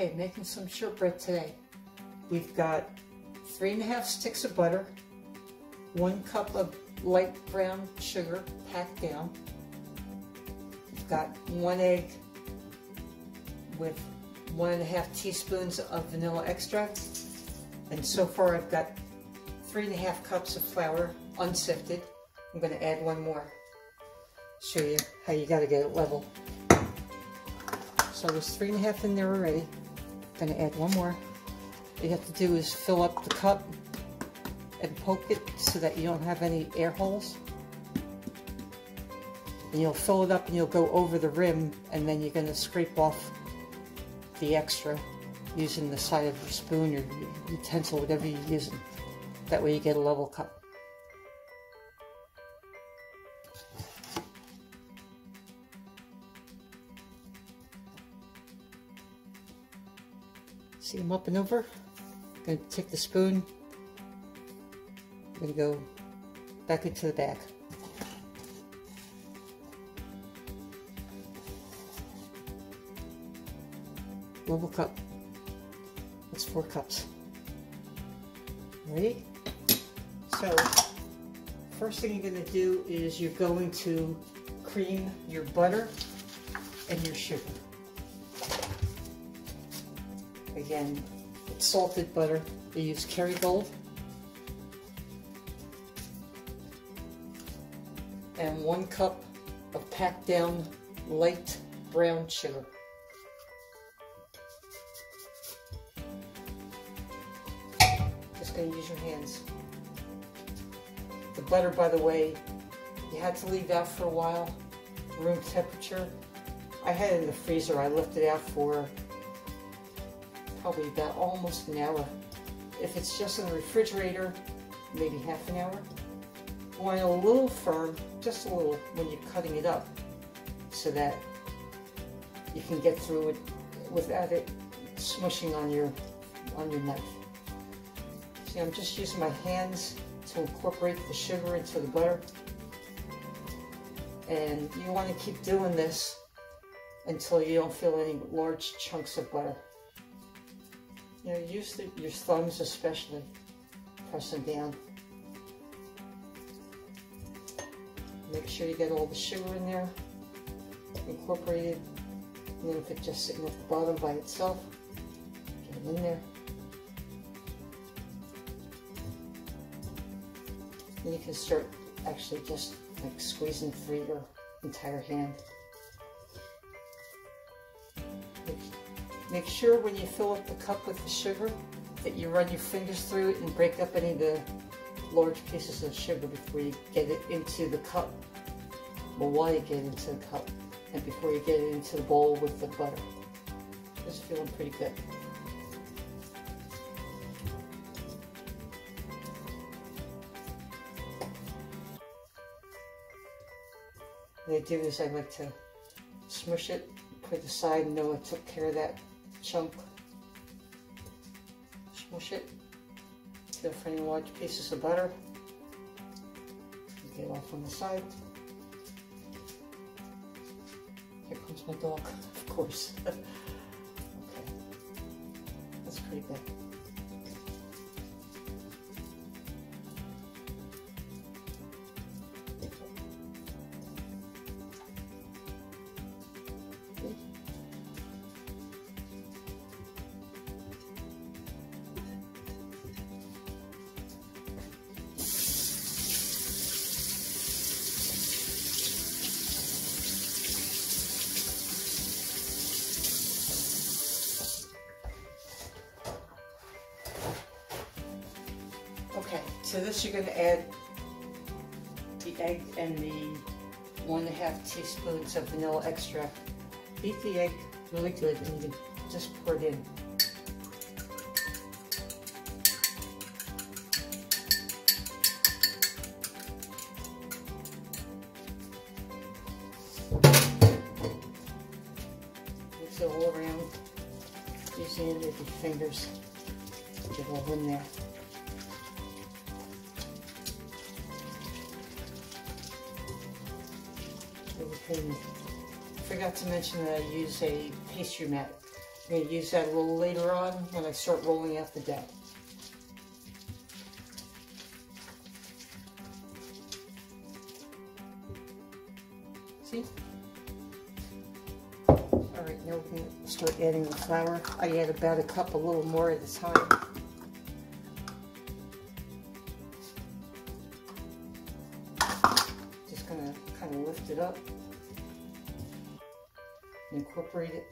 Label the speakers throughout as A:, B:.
A: Okay, making some shortbread today. We've got 3½ sticks of butter, 1 cup of light brown sugar packed down. We've got 1 egg with 1½ teaspoons of vanilla extract. And so far I've got 3½ cups of flour, unsifted. I'm going to add 1 more. Show you how you got to get it level. So there's 3½ in there already. I'm going to add 1 more. What you have to do is fill up the cup and poke it so that you don't have any air holes. And you'll fill it up and you'll go over the rim, and then you're going to scrape off the extra using the side of your spoon or utensil, whatever you're using. That way you get a level cup. See them up and over? I'm going to take the spoon, I'm going to go back into the bag. Level cup. That's 4 cups. Ready? So, first thing you're going to do is you're going to cream your butter and your sugar. Again, it's salted butter. I use Kerrygold. And 1 cup of packed down light brown sugar. Just going to use your hands. The butter, by the way, you had to leave out for a while, room temperature. I had it in the freezer. I left it out for probably about almost an hour. If it's just in the refrigerator, maybe half an hour. You want it a little firm, just a little, when you're cutting it up, so that you can get through it without it smushing on your knife. See, I'm just using my hands to incorporate the sugar into the butter. And you want to keep doing this until you don't feel any large chunks of butter. You know, use your thumbs especially, press them down. Make sure you get all the sugar in there, incorporated. And then if it's just sitting at the bottom by itself, get it in there. And you can start actually just like squeezing through your entire hand. Make sure when you fill up the cup with the sugar that you run your fingers through it and break up any of the large pieces of sugar before you get it into the cup. Well, while you get it into the cup and before you get it into the bowl with the butter. It's feeling pretty good. What I do is I like to smush it, put it aside, and know I took care of that chunk. Smush it. Go for any large pieces of butter. Get it off on the side. Here comes my dog, of course. Okay. That's pretty good. Okay, to this you're going to add the egg and the 1½ teaspoons of vanilla extract. Beat the egg really good and you just pour it in. Mix it all around using it with your fingers. Get it all in there. I forgot to mention that I use a pastry mat. I'm going to use that a little later on when I start rolling out the dough. See? Alright, now we can start adding the flour. I add about a cup, a little more at a time. Just going to kind of lift it up and incorporate it.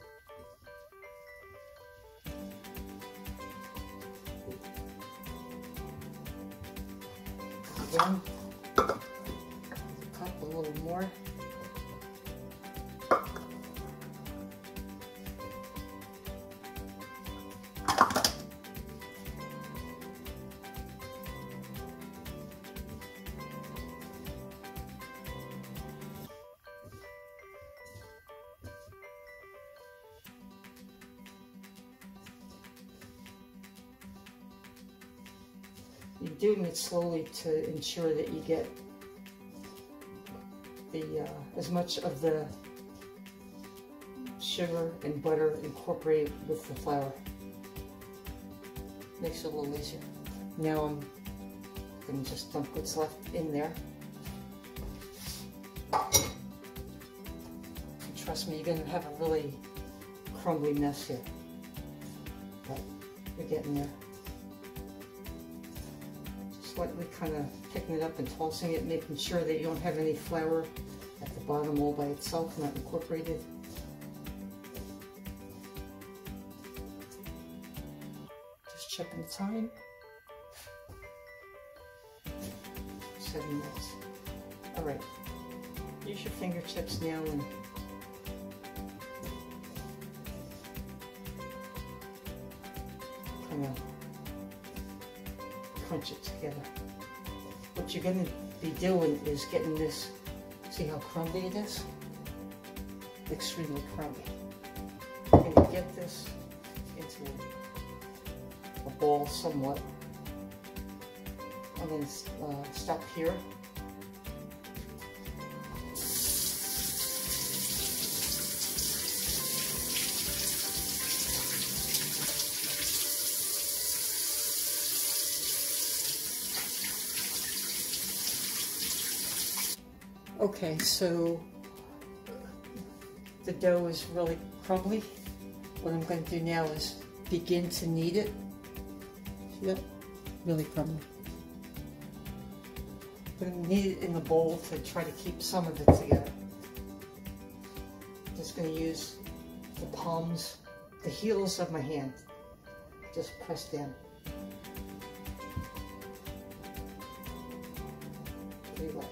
A: Again, a cup, a little more. You're doing it slowly to ensure that you get the as much of the sugar and butter incorporated with the flour. Makes it a little easier. Now I'm going to just dump what's left in there. And trust me, you're going to have a really crumbly mess here, but we're getting there. Slightly kind of picking it up and tossing it, making sure that you don't have any flour at the bottom all by itself, not incorporated. Just checking the time. 7 minutes. Alright, use your fingertips now and kind of crunch it together. What you're going to be doing is getting this, see how crumbly it is? Extremely crumbly. You're going to get this into a ball somewhat. I'm going to stop here. Okay, so the dough is really crumbly. What I'm going to do now is begin to knead it. See that? Really crumbly. I'm going to knead it in the bowl to try to keep some of it together. I'm just going to use the palms, the heels of my hand. Just press down. Pretty well.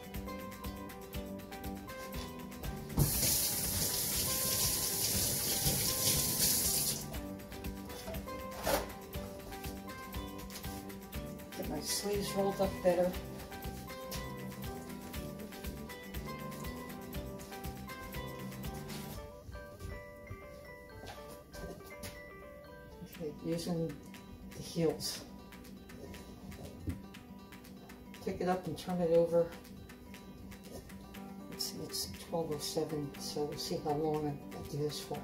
A: Get my sleeves rolled up better. Okay, using the heels. Pick it up and turn it over. Let's see, it's 12:07, so we'll see how long I do this for.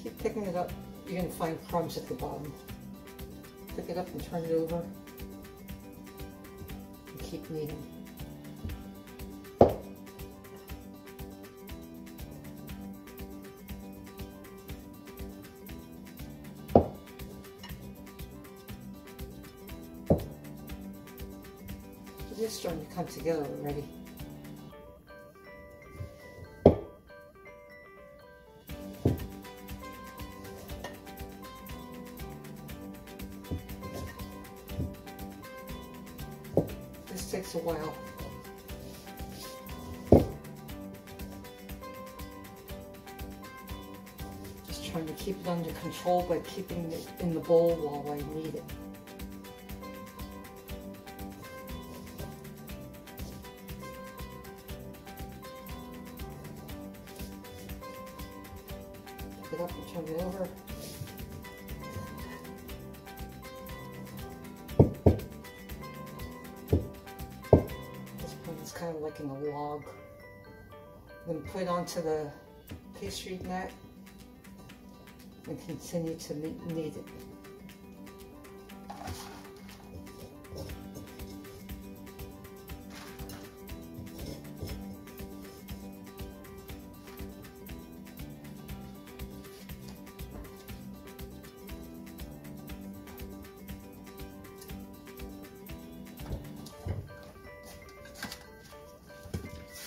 A: Keep picking it up, you're going to find crumbs at the bottom. Pick it up and turn it over. And keep kneading. It's starting to come together already. This takes a while. Just trying to keep it under control by keeping it in the bowl while I knead it. Pick it up and turn it over. making a log. Then put it onto the pastry mat and continue to knead it.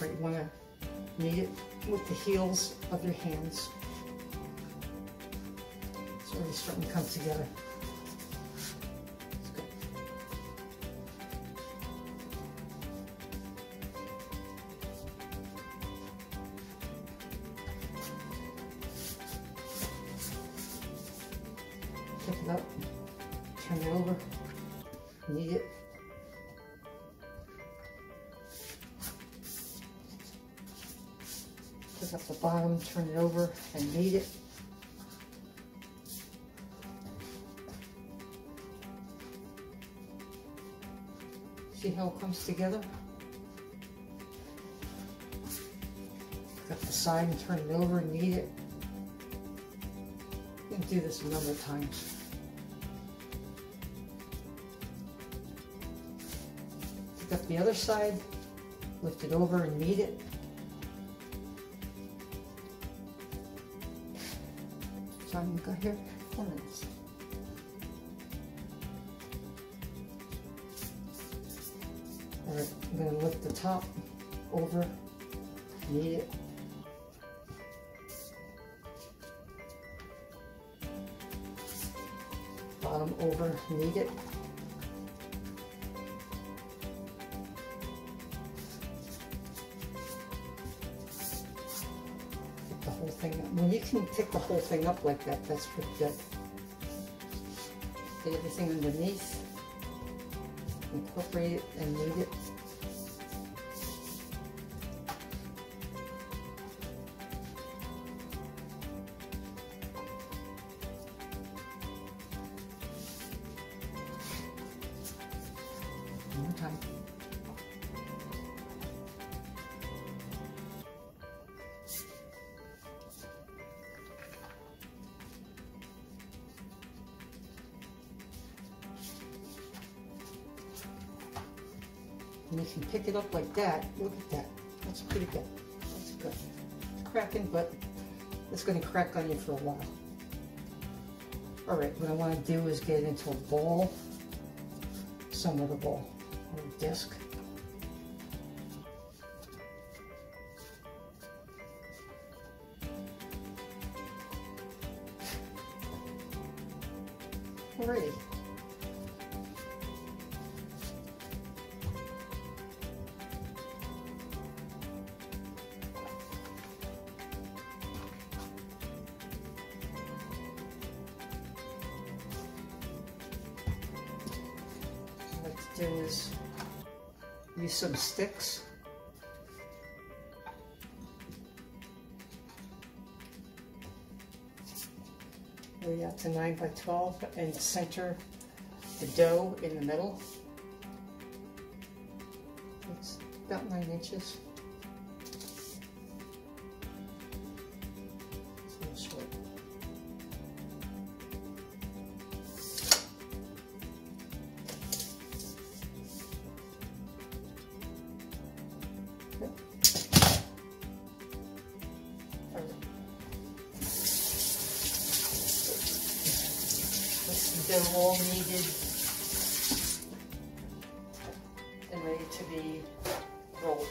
A: Right, you want to knead it with the heels of your hands. It's already starting to come together. That's good. Pick it up, turn it over, knead it. Pick up the bottom, turn it over, and knead it. See how it comes together? Pick up the side and turn it over and knead it. You can do this a number of times. Pick up the other side, lift it over and knead it. Time you got here? 4 minutes. Alright, I'm going to lift the top over, knead it. Bottom over, knead it. The whole thing up. When you can pick the whole thing up like that, that's pretty good. Get everything underneath, incorporate it and knead it. One more time. And you can pick it up like that. Look at that. That's pretty good. That's good. It's cracking, but it's going to crack on you for a while. Alright, what I want to do is get it into a bowl. Some of the bowl. Or a disc. Alrighty. What I like to do is use some sticks. Lay out to 9 by 12 and center the dough in the middle. It's about 9 inches. It's a little short. Yep. They're all kneaded and ready to be rolled.